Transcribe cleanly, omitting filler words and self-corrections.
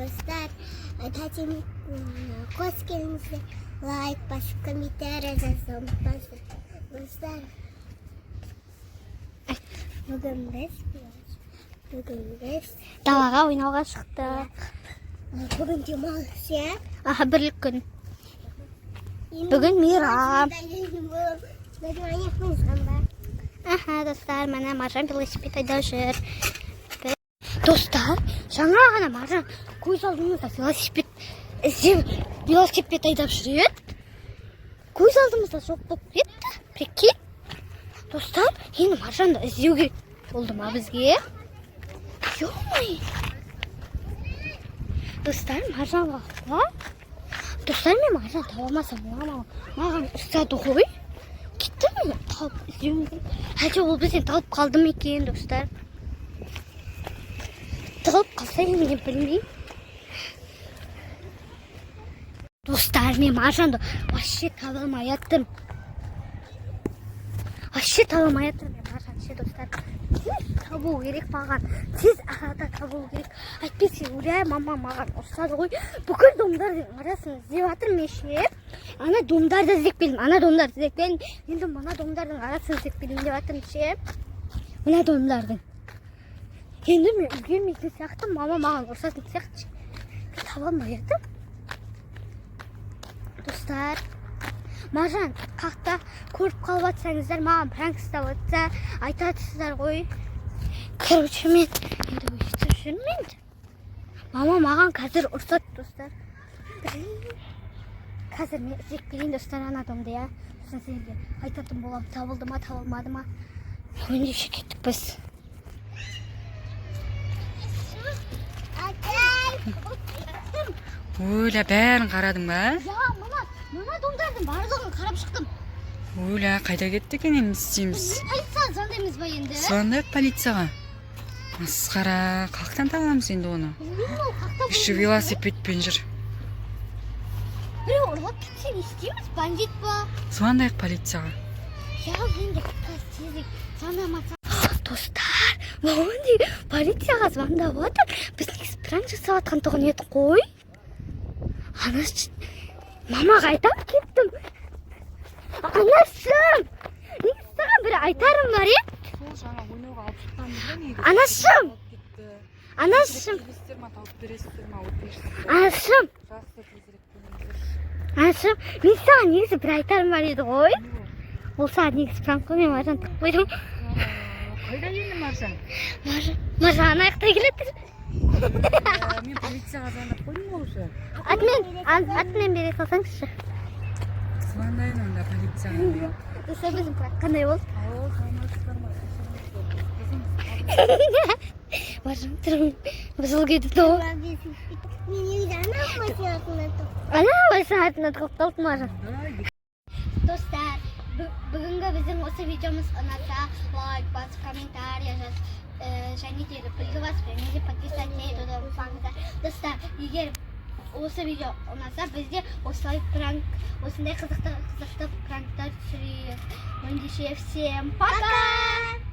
достар. Хотим қос келіңіздер. Лайк басып, комментарий жазып ұмытпаңыздар. Достар, бүгін біз далаға ойнауға шықтық. бүгін демалыс, иә? Бірлік күн. Бүгін мейрам. Достар, міне Маржан велосипед айдап жүр. Достар, жаңа ғана Маржан көз алдымызда велосипед айдап жүреді. Көз алдымызда жоқ болып кетті. Прикинь. Достар, енді Маржанды іздеу керек болды ма бізге? Ё-май. Достар, Маржан вақытта. Достар, мен Маржан таба алмасам, маған ұстады ғой. Кетті ме? Тауып іздеуім керек. Әлде ол бізден талып қалды ма екен, достар? Талып қалса енді білмеймін. Достар, мен Маржанды вообще таба алмай жатырмын. Мен Маржан ше, достар. Табу керек маған. Тез арада табу керек. Әйтпесе өле мама маған ұрсады ғой. Бүкіл домдардың арасын іздеп жатырмын мен ше. Ана домдарды іздеп келдім. Енді мына домдардың арасын іздеп келдім деп жатырмын ше. Мына домдардың. Енді мен үлгермейтін сияқты, мама маған ұрсатын сияқты ше. Таба алмай жатырмын. Достар, Маржан қақта көріп қалып жатсаңыздар, маған пранк істеп жатса айтасыздар ғой. Короче, мен енді өйтіп жүрмін. Мама маған қазір ұрсады, достар. Қазір мен іздеп келейін, достар, ана домды, иә. Сосын сендерге айтатын болам, табылды ма, табылмады ма. Ендеше кеттік біз. Ойла, бәрін қарадың ба? Ja, мына домдардың барлығын қарап шықтым. Ойла, қайда кетті екен, енді істейміз. Полицияға звондаймыз ба енді? Звондайық полицияға. Масқара, қаяқтан табамыз енді оны? Үші велосипедпен жүр. Біреу ұрлап кетсе не істейміз? Бандит па? Звондайық полицияға. Ja, енді тезірек звондамаса. Достар, маман полицияға звондап отыр. Біз негізі пранк жасап жатқан тұғын еді ғой. Мамаға айтам кеттім. Анашым! Негізі саған бір айтарым бар еді. Сол жаңа ойнауға алып шыққанымыз ба неге? Анашым! Мен саған негізі бір айтарым бар еді ғой. Ол саған негізі пранк қой, мен Маржан тік қойдым. Қайда енді Маржан? Маржан ана жақта келеді. Мен полицияға звондап қойдым ғой уже. Атымен бере салсаңызшы. Звондайын онда полицияға. Достар, біздің пранк қандай болды? Маржан тұрмын. Бұзыл кетіпті ғой. Ана машинасына тығып қалды Маржан. Достар, бүгінгі біздің осы видеомыз ұнаса, лайк басып, комментарий жазып, және де білгі басып, және де подписаться етуді ұмытпаңыздар. Достар, егер осы видео ұнаса, бізде осындай қызықты пранктар түсіреміз. Ендеше, всем пока!